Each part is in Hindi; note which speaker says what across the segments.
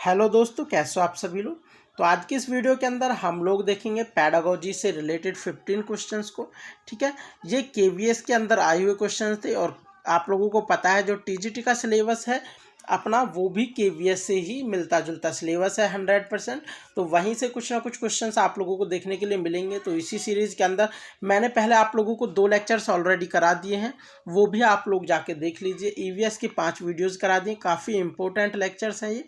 Speaker 1: हेलो दोस्तों, कैसे हो आप सभी लोग। तो आज की इस वीडियो के अंदर हम लोग देखेंगे पैडागोजी से रिलेटेड 15 क्वेश्चंस को। ठीक है, ये केवीएस के अंदर आए हुए क्वेश्चंस थे और आप लोगों को पता है जो टीजीटी का सिलेबस है अपना, वो भी केवीएस से ही मिलता जुलता सिलेबस है 100%। तो वहीं से कुछ ना कुछ क्वेश्चंस आप लोगों को देखने के लिए मिलेंगे। तो इसी सीरीज़ के अंदर मैंने पहले आप लोगों को 2 लेक्चर्स ऑलरेडी करा दिए हैं, वो भी आप लोग जाके देख लीजिए। ईवीएस की 5 वीडियोज़ करा दिए, काफ़ी इंपॉर्टेंट लेक्चर्स हैं ये।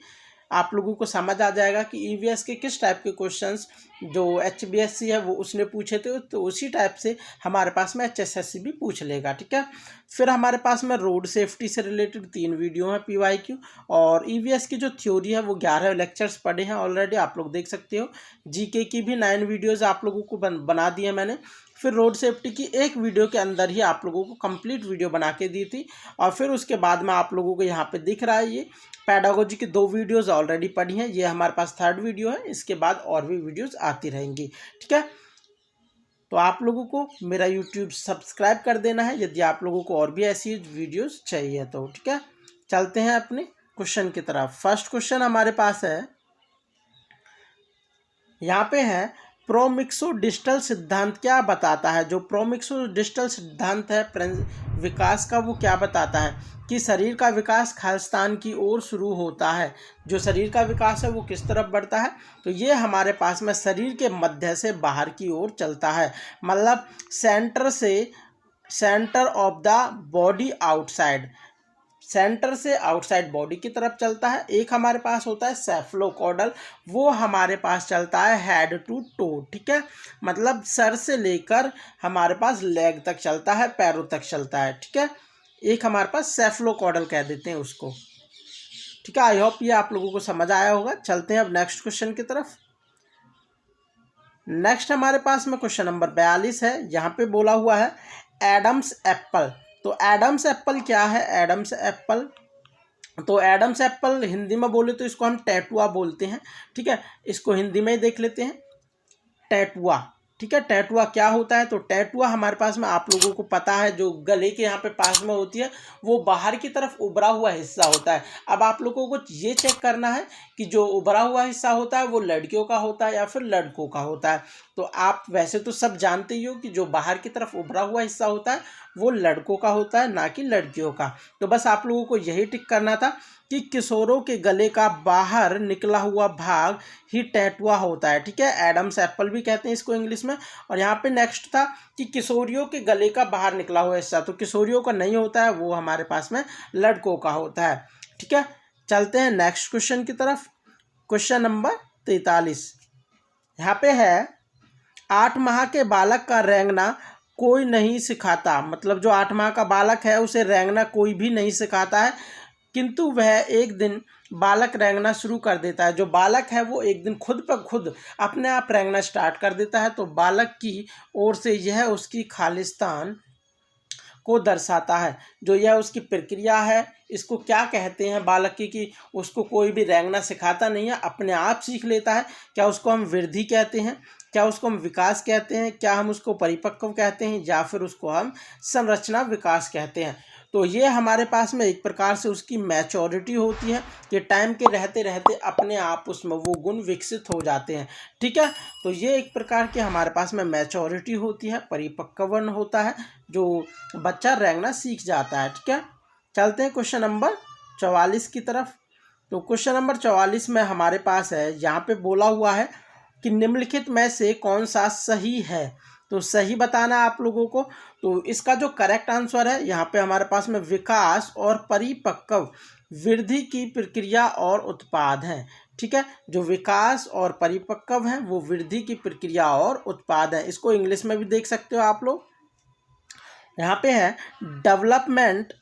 Speaker 1: आप लोगों को समझ आ जाएगा कि ईवीएस के किस टाइप के क्वेश्चंस जो एचबीएससी है वो उसने पूछे थे, तो उसी टाइप से हमारे पास में एचएसएससी भी पूछ लेगा। ठीक है, फिर हमारे पास में रोड सेफ्टी से रिलेटेड 3 वीडियो हैं पीवाईक्यू, और ईवीएस की जो थ्योरी है वो 11 लेक्चर्स पढ़े हैं ऑलरेडी, आप लोग देख सकते हो। जीके की भी 9 वीडियोज़ आप लोगों को बना दी है मैंने। फिर रोड सेफ्टी की एक वीडियो के अंदर ही आप लोगों को कंप्लीट वीडियो बना के दी थी, और फिर उसके बाद में आप लोगों को यहाँ पे दिख रहा है ये पैडागोजी की 2 वीडियोज़ ऑलरेडी पढ़ी हैं। ये हमारे पास 3rd वीडियो है, इसके बाद और भी वीडियोज़ आती रहेंगी। ठीक है, तो आप लोगों को मेरा यूट्यूब सब्सक्राइब कर देना है यदि आप लोगों को और भी ऐसी वीडियोज़ चाहिए तो। ठीक है, चलते हैं अपने क्वेश्चन की तरफ। फर्स्ट क्वेश्चन हमारे पास है, यहाँ पे है प्रोमिक्सोडिस्टल सिद्धांत क्या बताता है। जो प्रोमिक्सोडिस्टल सिद्धांत है विकास का, वो क्या बताता है कि शरीर का विकास खालिस्तान की ओर शुरू होता है। जो शरीर का विकास है वो किस तरफ बढ़ता है, तो ये हमारे पास में शरीर के मध्य से बाहर की ओर चलता है, मतलब centre of the body outside, centre से आउटसाइड बॉडी की तरफ चलता है। एक हमारे पास होता है सेफलोकॉडल, वो हमारे पास चलता है हेड टू टो। ठीक है, मतलब सर से लेकर हमारे पास लेग तक चलता है, पैरों तक चलता है। ठीक है, एक हमारे पास सेफलोकॉडल कह देते हैं उसको। ठीक है, आई होप ये आप लोगों को समझ आया होगा। चलते हैं अब नेक्स्ट क्वेश्चन की तरफ। नेक्स्ट हमारे पास में क्वेश्चन नंबर 42 है। यहाँ पे बोला हुआ है एडम्स एप्पल। तो एडम्स एप्पल क्या है। एडम्स एप्पल, तो एडम्स एप्पल हिंदी में बोले तो इसको हम टैटुआ बोलते हैं। ठीक है, इसको हिंदी में ही देख लेते हैं, टैटुआ। ठीक है, टैटुआ क्या होता है, तो टैटुआ हमारे पास में आप लोगों को पता है जो गले के यहाँ पे पास में होती है वो बाहर की तरफ उभरा हुआ हिस्सा होता है। अब आप लोगों को ये चेक करना है कि जो उभरा हुआ हिस्सा होता है वो लड़कियों का होता है या फिर लड़कों का होता है। तो आप वैसे तो सब जानते ही हो कि जो बाहर की तरफ उभरा हुआ हिस्सा होता है वो लड़कों का होता है, ना कि लड़कियों का। तो बस आप लोगों को यही टिक करना था कि किशोरों के गले का बाहर निकला हुआ भाग ही टैटुआ होता है। ठीक है, एडम्स एप्पल भी कहते हैं इसको इंग्लिश में। और यहाँ पे नेक्स्ट था कि किशोरियों के गले का बाहर निकला हुआ हिस्सा, तो किशोरियों का नहीं होता है, वो हमारे पास में लड़कों का होता है। ठीक है, चलते हैं नेक्स्ट क्वेश्चन की तरफ। क्वेश्चन नंबर 43 यहाँ पे है, 8 माह के बालक का रेंगना कोई नहीं सिखाता। मतलब जो 8 माह का बालक है उसे रेंगना कोई भी नहीं सिखाता है, किंतु वह एक दिन बालक रेंगना शुरू कर देता है। जो बालक है वो एक दिन खुद ब खुद अपने आप रेंगना स्टार्ट कर देता है। तो बालक की ओर से यह उसकी खालिस्तान को दर्शाता है। जो यह उसकी प्रक्रिया है, इसको क्या कहते हैं बालक की, कि उसको कोई भी रेंगना सिखाता नहीं है, अपने आप सीख लेता है। क्या उसको हम वृद्धि कहते हैं, क्या उसको हम विकास कहते हैं, क्या हम उसको परिपक्व कहते हैं, या फिर उसको हम संरचना विकास कहते हैं। तो ये हमारे पास में एक प्रकार से उसकी मैच्योरिटी होती है कि टाइम के रहते रहते अपने आप उसमें वो गुण विकसित हो जाते हैं। ठीक है, तो ये एक प्रकार की हमारे पास में मैच्योरिटी होती है, परिपक्वन होता है, जो बच्चा रेंगना सीख जाता है। ठीक है, चलते हैं क्वेश्चन नंबर 44 की तरफ। तो क्वेश्चन नंबर 44 में हमारे पास है, यहाँ पे बोला हुआ है कि निम्नलिखित में से कौन सा सही है। तो सही बताना है आप लोगों को। तो इसका जो करेक्ट आंसर है यहाँ पे हमारे पास में विकास और परिपक्व वृद्धि की प्रक्रिया और उत्पाद है। ठीक है, जो विकास और परिपक्व है वो वृद्धि की प्रक्रिया और उत्पाद है। इसको इंग्लिश में भी देख सकते हो आप लोग। यहाँ पे है development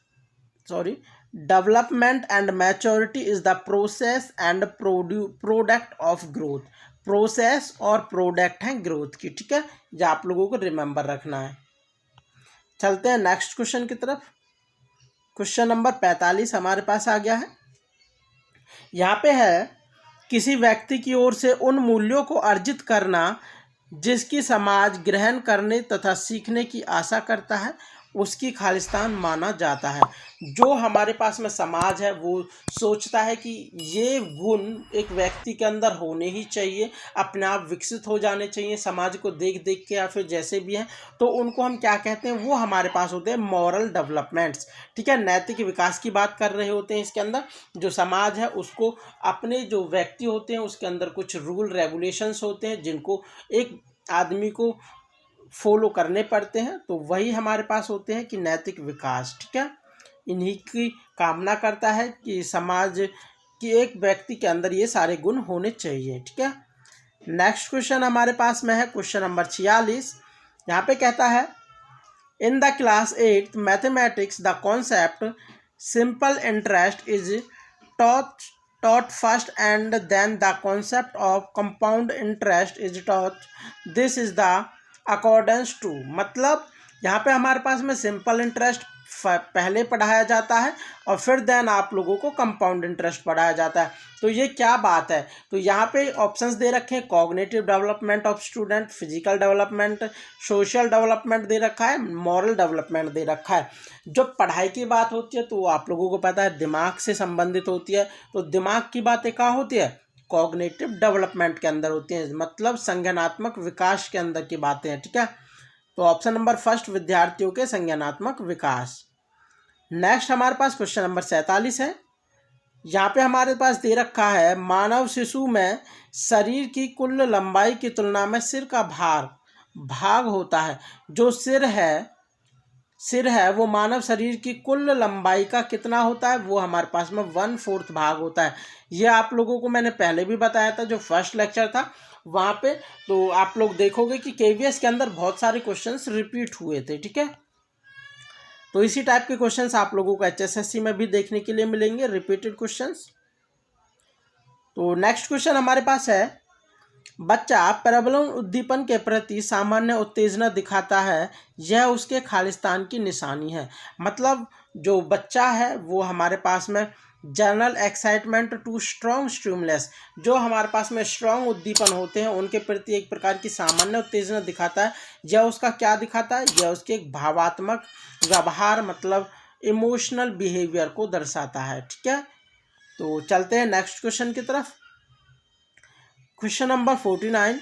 Speaker 1: and maturity is the process and product of growth. Process और प्रोडक्ट है ग्रोथ की। ठीक है, जो आप लोगों को रिमेंबर रखना है। चलते हैं नेक्स्ट क्वेश्चन की तरफ। क्वेश्चन नंबर 45 हमारे पास आ गया है। यहाँ पे है, किसी व्यक्ति की ओर से उन मूल्यों को अर्जित करना जिसकी समाज ग्रहण करने तथा सीखने की आशा करता है, उसकी खालिस्तान माना जाता है। जो हमारे पास में समाज है वो सोचता है कि ये गुण एक व्यक्ति के अंदर होने ही चाहिए, अपने आप विकसित हो जाने चाहिए समाज को देख देख के या फिर जैसे भी हैं, तो उनको हम क्या कहते हैं, वो हमारे पास होते हैं मॉरल डेवलपमेंट्स। ठीक है, नैतिक विकास की बात कर रहे होते हैं इसके अंदर। जो समाज है उसको अपने जो व्यक्ति होते हैं उसके अंदर कुछ रूल रेगुलेशंस होते हैं जिनको एक आदमी को फॉलो करने पड़ते हैं, तो वही हमारे पास होते हैं कि नैतिक विकास। ठीक है, इन्हीं की कामना करता है कि समाज की एक व्यक्ति के अंदर ये सारे गुण होने चाहिए। ठीक है, नेक्स्ट क्वेश्चन हमारे पास में है क्वेश्चन नंबर 46। यहाँ पे कहता है in the class 8 mathematics the concept simple interest is taught first and then the concept of compound interest is taught. This is the accordance to, मतलब यहाँ पे हमारे पास में सिंपल इंटरेस्ट पहले पढ़ाया जाता है और फिर देन आप लोगों को कंपाउंड इंटरेस्ट पढ़ाया जाता है। तो ये क्या बात है, तो यहाँ पे ऑप्शंस दे रखे हैं, cognitive development of student, physical development, social development दे रखा है, मॉरल डेवलपमेंट दे रखा है। जब पढ़ाई की बात होती है तो आप लोगों को पता है दिमाग से संबंधित होती है, तो दिमाग की बातें कहाँ होती है, कॉग्निटिव डेवलपमेंट के अंदर होती हैं, मतलब संज्ञानात्मक विकास के अंदर की बातें हैं। ठीक है, तो ऑप्शन नंबर फर्स्ट विद्यार्थियों के संज्ञानात्मक विकास। नेक्स्ट हमारे पास क्वेश्चन नंबर 47 है। यहाँ पे हमारे पास दे रखा है मानव शिशु में शरीर की कुल लंबाई की तुलना में सिर का भाग होता है। जो सिर है वो मानव शरीर की कुल लंबाई का कितना होता है, वो हमारे पास में 1/4 भाग होता है। ये आप लोगों को मैंने पहले भी बताया था जो फर्स्ट लेक्चर था वहाँ पे, तो आप लोग देखोगे कि केवीएस के अंदर बहुत सारे क्वेश्चंस रिपीट हुए थे। ठीक है, तो इसी टाइप के क्वेश्चंस आप लोगों को एचएसएससी में भी देखने के लिए मिलेंगे, रिपीटेड क्वेश्चंस। तो नेक्स्ट क्वेश्चन हमारे पास है बच्चा प्रबलन उद्दीपन के प्रति सामान्य उत्तेजना दिखाता है, यह उसके खालिस्तान की निशानी है। मतलब जो बच्चा है वो हमारे पास में general excitement to strong stimulus, जो हमारे पास में स्ट्रॉन्ग उद्दीपन होते हैं उनके प्रति एक प्रकार की सामान्य उत्तेजना दिखाता है। यह उसका क्या दिखाता है, यह उसके एक भावात्मक व्यवहार मतलब इमोशनल बिहेवियर को दर्शाता है। ठीक है, तो चलते हैं नेक्स्ट क्वेश्चन की तरफ। क्वेश्चन नंबर 49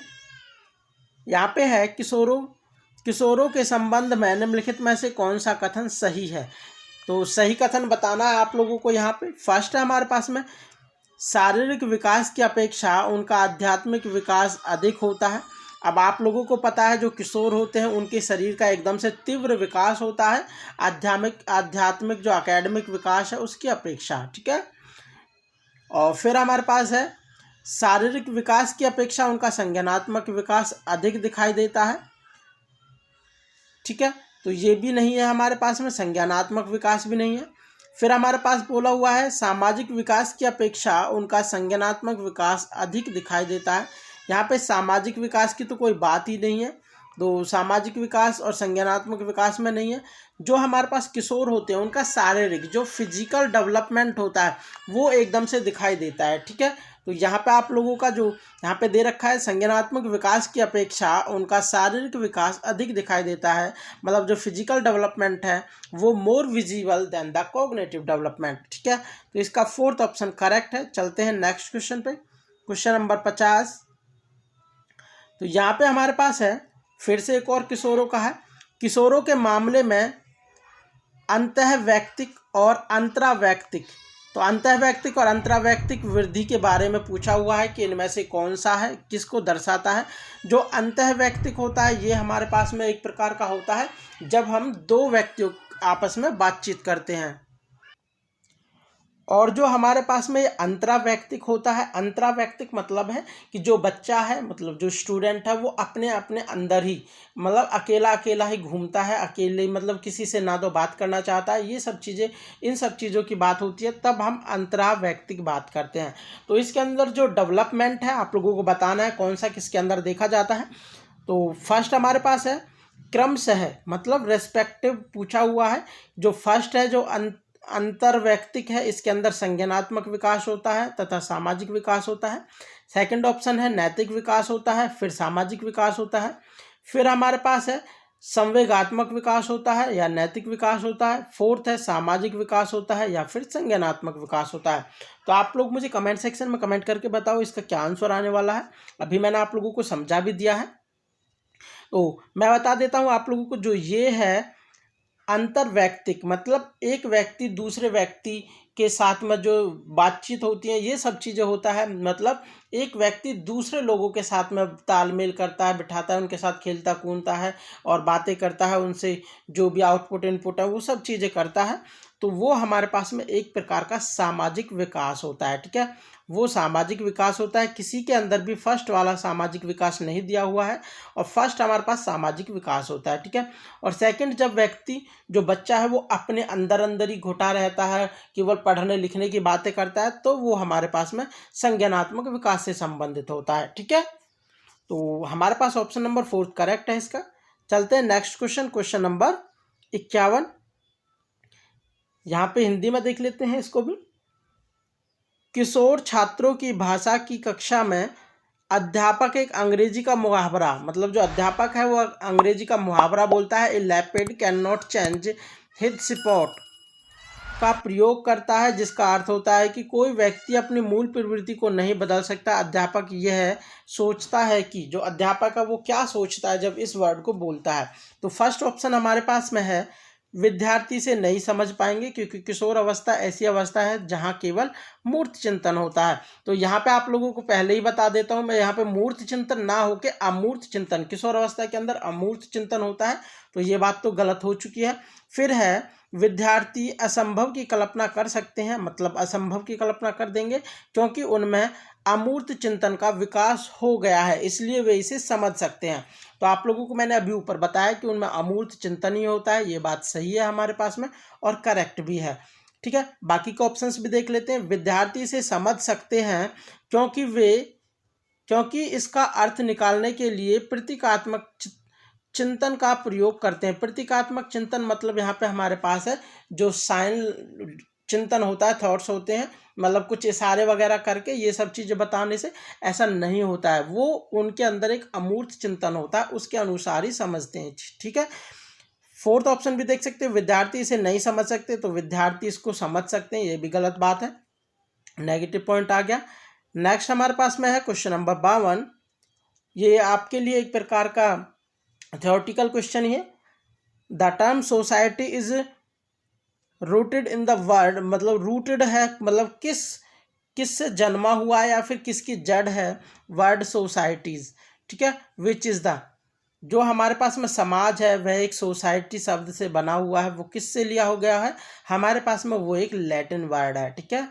Speaker 1: यहाँ पे है किशोरों के संबंध में निम्नलिखित में से कौन सा कथन सही है। तो सही कथन बताना है आप लोगों को। यहाँ पे फर्स्ट है हमारे पास में शारीरिक विकास की अपेक्षा उनका आध्यात्मिक विकास अधिक होता है। अब आप लोगों को पता है जो किशोर होते हैं उनके शरीर का एकदम से तीव्र विकास होता है आध्यात्मिक जो एकेडमिक विकास है उसकी अपेक्षा। ठीक है, और फिर हमारे पास है शारीरिक विकास की अपेक्षा उनका संज्ञानात्मक विकास अधिक दिखाई देता है। ठीक है, तो ये भी नहीं है हमारे पास में, संज्ञानात्मक विकास भी नहीं है। फिर हमारे पास बोला हुआ है सामाजिक विकास की अपेक्षा उनका संज्ञानात्मक विकास अधिक दिखाई देता है। यहाँ पे सामाजिक विकास की तो कोई बात ही नहीं है, तो सामाजिक विकास और संज्ञानात्मक विकास में नहीं है। जो हमारे पास किशोर होते हैं उनका शारीरिक जो फिजिकल डेवलपमेंट होता है वो एकदम से दिखाई देता है। ठीक है, तो यहाँ पे आप लोगों का जो यहाँ पे दे रखा है संज्ञानात्मक विकास की अपेक्षा उनका शारीरिक विकास अधिक दिखाई देता है, मतलब जो फिजिकल डेवलपमेंट है वो more visible than the cognitive development. ठीक है, तो इसका फोर्थ ऑप्शन करेक्ट है। चलते हैं नेक्स्ट क्वेश्चन पे, क्वेश्चन नंबर 50। तो यहाँ पे हमारे पास है फिर से एक और किशोरों का है। किशोरों के मामले में अंतःवैयक्तिक और अंतरावैयक्तिक, तो अंतःवैयक्तिक और अंतरावैयक्तिक वृद्धि के बारे में पूछा हुआ है कि इनमें से कौन सा है, किसको दर्शाता है। जो अंतःवैयक्तिक होता है ये हमारे पास में एक प्रकार का होता है जब हम दो व्यक्तियों आपस में बातचीत करते हैं, और जो हमारे पास में अंतरावैयक्तिक होता है, अंतरावैयक्तिक मतलब है कि जो बच्चा है मतलब जो स्टूडेंट है वो अपने अपने अंदर ही मतलब अकेला ही घूमता है, अकेले मतलब किसी से ना तो बात करना चाहता है, ये सब चीज़ें इन सब चीज़ों की बात होती है तब हम अंतरावैयक्तिक बात करते हैं। तो इसके अंदर जो डेवलपमेंट है आप लोगों को बताना है कौन सा किसके अंदर देखा जाता है। तो फर्स्ट हमारे पास है क्रमशः मतलब रेस्पेक्टिव पूछा हुआ है। जो फर्स्ट है जो अंतरवैयक्तिक है इसके अंदर संज्ञानात्मक विकास होता है तथा सामाजिक विकास होता है। सेकंड ऑप्शन है नैतिक विकास होता है, फिर सामाजिक विकास होता है। फिर हमारे पास है संवेगात्मक विकास होता है या नैतिक विकास होता है, फोर्थ है सामाजिक विकास होता है या फिर संज्ञानात्मक विकास होता है। तो आप लोग मुझे कमेंट सेक्शन में कमेंट करके बताओ इसका क्या आंसर आने वाला है। अभी मैंने आप लोगों को समझा भी दिया है, तो मैं बता देता हूँ आप लोगों को। जो ये है अंतर वैयक्तिक, मतलब एक व्यक्ति दूसरे व्यक्ति के साथ में जो बातचीत होती है, ये सब चीज़ें होता है। मतलब एक व्यक्ति दूसरे लोगों के साथ में तालमेल करता है, बिठाता है, उनके साथ खेलता कूदता है और बातें करता है, उनसे जो भी आउटपुट इनपुट है वो सब चीज़ें करता है। तो वो हमारे पास में एक प्रकार का सामाजिक विकास होता है, ठीक है। वो सामाजिक विकास होता है। किसी के अंदर भी फर्स्ट वाला सामाजिक विकास नहीं दिया हुआ है, और फर्स्ट हमारे पास सामाजिक विकास होता है, ठीक है। और सेकंड, जब व्यक्ति जो बच्चा है वो अपने अंदर अंदर ही घुटा रहता है, केवल पढ़ने लिखने की बातें करता है, तो वो हमारे पास में संज्ञानात्मक विकास से संबंधित होता है, ठीक है। तो हमारे पास ऑप्शन नंबर 4 करेक्ट है इसका। चलते हैं नेक्स्ट क्वेश्चन, क्वेश्चन नंबर 51। यहाँ पे हिंदी में देख लेते हैं इसको भी। किशोर छात्रों की भाषा की कक्षा में अध्यापक एक अंग्रेजी का मुहावरा, मतलब जो अध्यापक है वो अंग्रेजी का मुहावरा बोलता है, a leopard can not change his spot का प्रयोग करता है, जिसका अर्थ होता है कि कोई व्यक्ति अपनी मूल प्रवृत्ति को नहीं बदल सकता। अध्यापक यह सोचता है कि, जो अध्यापक है वो क्या सोचता है जब इस वर्ड को बोलता है। तो फर्स्ट ऑप्शन हमारे पास में है विद्यार्थी से नहीं समझ पाएंगे, क्योंकि किशोर अवस्था ऐसी अवस्था है जहाँ केवल मूर्त चिंतन होता है। तो यहाँ पे आप लोगों को पहले ही बता देता हूँ मैं, यहाँ पे मूर्त चिंतन ना होके अमूर्त चिंतन, किशोर अवस्था के अंदर अमूर्त चिंतन होता है, तो ये बात तो गलत हो चुकी है। फिर है विद्यार्थी असंभव की कल्पना कर सकते हैं, मतलब असंभव की कल्पना कर देंगे, क्योंकि उनमें अमूर्त चिंतन का विकास हो गया है, इसलिए वे इसे समझ सकते हैं। तो आप लोगों को मैंने अभी ऊपर बताया कि उनमें अमूर्त चिंतन ही होता है, ये बात सही है हमारे पास में और करेक्ट भी है, ठीक है। बाकी के ऑप्शंस भी देख लेते हैं। विद्यार्थी इसे समझ सकते हैं क्योंकि इसका अर्थ निकालने के लिए प्रतीकात्मक चिंतन का प्रयोग करते हैं। प्रतीकात्मक चिंतन मतलब यहाँ पे हमारे पास है जो साइन चिंतन होता है, थॉट्स होते हैं, मतलब कुछ इशारे वगैरह करके ये सब चीज़ें बताने से ऐसा नहीं होता है, वो उनके अंदर एक अमूर्त चिंतन होता है, उसके अनुसार ही समझते हैं, ठीक है। फोर्थ ऑप्शन भी देख सकते हैं, विद्यार्थी इसे नहीं समझ सकते, तो विद्यार्थी इसको समझ सकते हैं, ये भी गलत बात है, नेगेटिव पॉइंट आ गया। नेक्स्ट हमारे पास में है क्वेश्चन नंबर 52। ये आपके लिए एक प्रकार का थ्योरेटिकल क्वेश्चन ही है। The term society is rooted in the word, मतलब रूटेड है, मतलब किस से जन्मा हुआ है या फिर किसकी जड़ है वर्ड सोसाइटीज, ठीक है। विच इज द, जो हमारे पास में समाज है वह एक सोसाइटी शब्द से बना हुआ है, वो किससे लिया हो गया है हमारे पास में, वो एक लैटिन वर्ड है, ठीक है।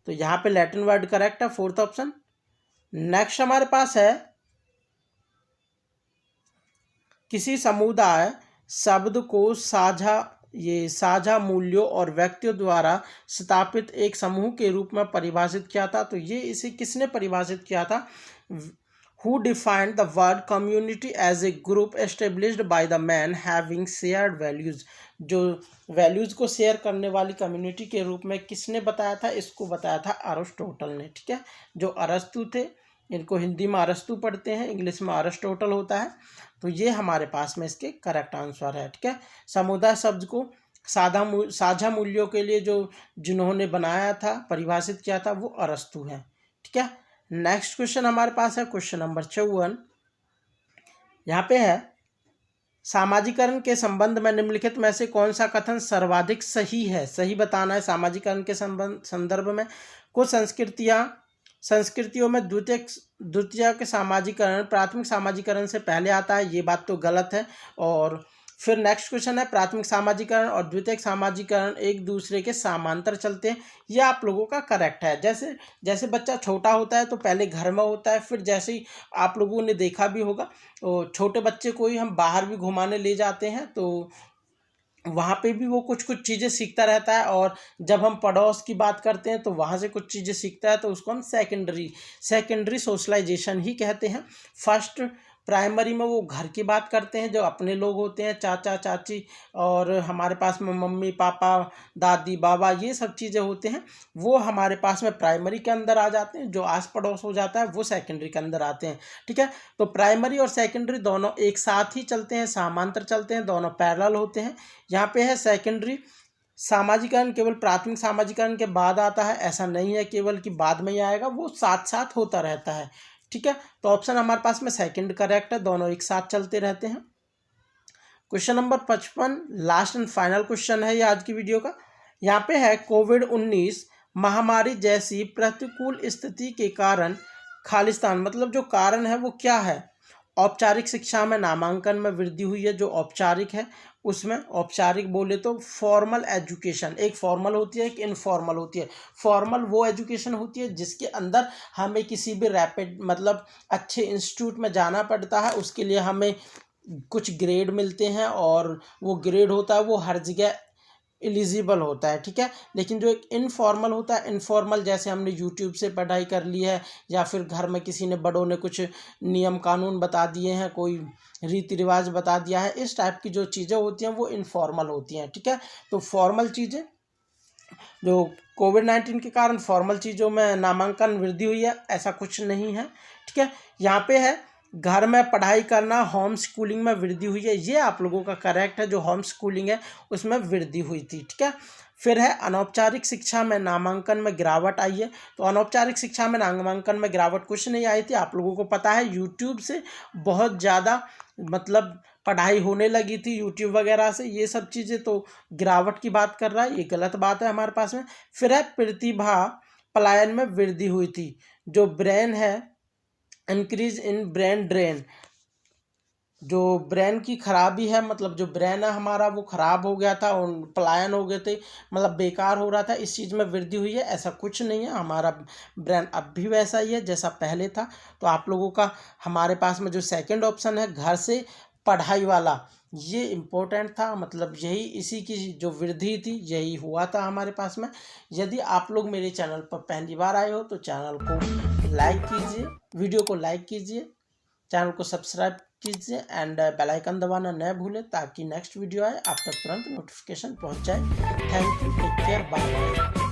Speaker 1: तो यहाँ पे लैटिन वर्ड करेक्ट है, फोर्थ ऑप्शन। नेक्स्ट हमारे पास है किसी समुदाय शब्द को साझा मूल्यों और व्यक्तियों द्वारा स्थापित एक समूह के रूप में परिभाषित किया था। तो ये इसे किसने परिभाषित किया था? Who defined the word community as a group established by the man having shared values? जो वैल्यूज को शेयर करने वाली कम्युनिटी के रूप में किसने बताया था? इसको बताया था अरिस्टोटल ने, ठीक है। जो अरस्तु थे, इनको हिंदी में अरस्तु पढ़ते हैं, इंग्लिश में अरिस्टोटल होता है। तो ये हमारे पास में इसके करेक्ट आंसर है, ठीक है। समुदाय शब्द को साझा मूल्यों के लिए जिन्होंने बनाया था, परिभाषित किया था, वो अरस्तु है, ठीक है। नेक्स्ट क्वेश्चन हमारे पास है क्वेश्चन नंबर 54। यहाँ पे है सामाजिकरण के संबंध में निम्नलिखित में से कौन सा कथन सर्वाधिक सही है? सही बताना है सामाजिकरण के संदर्भ में। कुछ संस्कृतियों में द्वितीय के सामाजिकरण प्राथमिक सामाजिकरण से पहले आता है, ये बात तो गलत है। और फिर नेक्स्ट क्वेश्चन है प्राथमिक सामाजिकरण और द्वितीयक सामाजिकरण एक दूसरे के समांतर चलते हैं, ये आप लोगों का करेक्ट है। जैसे बच्चा छोटा होता है तो पहले घर में होता है, फिर जैसे ही आप लोगों ने देखा भी होगा तो छोटे बच्चे को ही हम बाहर भी घुमाने ले जाते हैं, तो वहाँ पे भी वो कुछ चीज़ें सीखता रहता है, और जब हम पड़ोस की बात करते हैं तो वहाँ से कुछ चीज़ें सीखता है, तो उसको हम सेकेंडरी सोशलाइजेशन ही कहते हैं। प्राइमरी में वो घर की बात करते हैं, जो अपने लोग होते हैं, चाचा चाची, और हमारे पास में मम्मी पापा दादी बाबा, ये सब चीज़ें होते हैं, वो हमारे पास में प्राइमरी के अंदर आ जाते हैं। जो आस पड़ोस हो जाता है वो सेकेंडरी के अंदर आते हैं। ठीक है, तो प्राइमरी और सेकेंडरी दोनों एक साथ ही चलते हैं, समांतर चलते हैं, दोनों पैरेलल होते हैं। यहाँ पे है सेकेंडरी सामाजिकरण केवल प्राथमिक सामाजिकरण के बाद आता है, ऐसा नहीं है केवल कि बाद में ही आएगा, वो साथ साथ होता रहता है। ठीक है, तो ऑप्शन हमारे पास में सेकंड करेक्ट है, दोनों एक साथ चलते रहते हैं। Question number 55 last and final question है ये आज की वीडियो का। यहाँ पे है कोविड-19 महामारी जैसी प्रतिकूल स्थिति के कारण खालिस्तान, मतलब जो कारण है वो क्या है। औपचारिक शिक्षा में नामांकन में वृद्धि हुई है, जो औपचारिक है उसमें, औपचारिक बोले तो फॉर्मल एजुकेशन, एक फॉर्मल होती है एक इनफॉर्मल होती है। फॉर्मल वो एजुकेशन होती है जिसके अंदर हमें किसी भी रैपिड मतलब अच्छे इंस्टीट्यूट में जाना पड़ता है, उसके लिए हमें कुछ ग्रेड मिलते हैं और वो ग्रेड होता है वो हर जगह एलिजिबल होता है। ठीक है, लेकिन जो एक इनफॉर्मल होता है, इनफॉर्मल जैसे हमने यूट्यूब से पढ़ाई कर ली है, या फिर घर में किसी ने बड़ों ने कुछ नियम कानून बता दिए हैं, कोई रीति रिवाज बता दिया है, इस टाइप की जो चीज़ें होती हैं वो इनफॉर्मल होती हैं। ठीक है, तो फॉर्मल चीज़ें जो कोविड-19 के कारण फॉर्मल चीज़ों में नामांकन वृद्धि हुई है, ऐसा कुछ नहीं है। ठीक है, यहाँ पे है घर में पढ़ाई करना, होम स्कूलिंग में वृद्धि हुई है, ये आप लोगों का करेक्ट है, जो होम स्कूलिंग है उसमें वृद्धि हुई थी। ठीक है, फिर है अनौपचारिक शिक्षा में नामांकन में गिरावट आई है। तो अनौपचारिक शिक्षा में नामांकन में गिरावट कुछ नहीं आई थी, आप लोगों को पता है यूट्यूब से बहुत ज़्यादा मतलब पढ़ाई होने लगी थी यूट्यूब वगैरह से, ये सब चीज़ें, तो गिरावट की बात कर रहा है, ये गलत बात है हमारे पास में। फिर है प्रतिभा पलायन में वृद्धि हुई थी, जो ब्रेन है इंक्रीज इन ब्रेन ड्रेन, जो ब्रेन की खराबी है, मतलब जो ब्रेन है हमारा वो खराब हो गया था और पलायन हो गए थे, मतलब बेकार हो रहा था, इस चीज़ में वृद्धि हुई है, ऐसा कुछ नहीं है। हमारा ब्रेन अब भी वैसा ही है जैसा पहले था। तो आप लोगों का हमारे पास में जो सेकंड ऑप्शन है घर से पढ़ाई वाला, ये इम्पोर्टेंट था, मतलब यही इसी की जो वृद्धि थी यही हुआ था हमारे पास में। यदि आप लोग मेरे चैनल पर पहली बार आए हो तो चैनल को लाइक कीजिए, वीडियो को लाइक कीजिए, चैनल को सब्सक्राइब कीजिए एंड बेल आइकन दबाना न भूलें, ताकि नेक्स्ट वीडियो आए आप तक तुरंत नोटिफिकेशन पहुंच जाए। Thank you, take care, bye bye.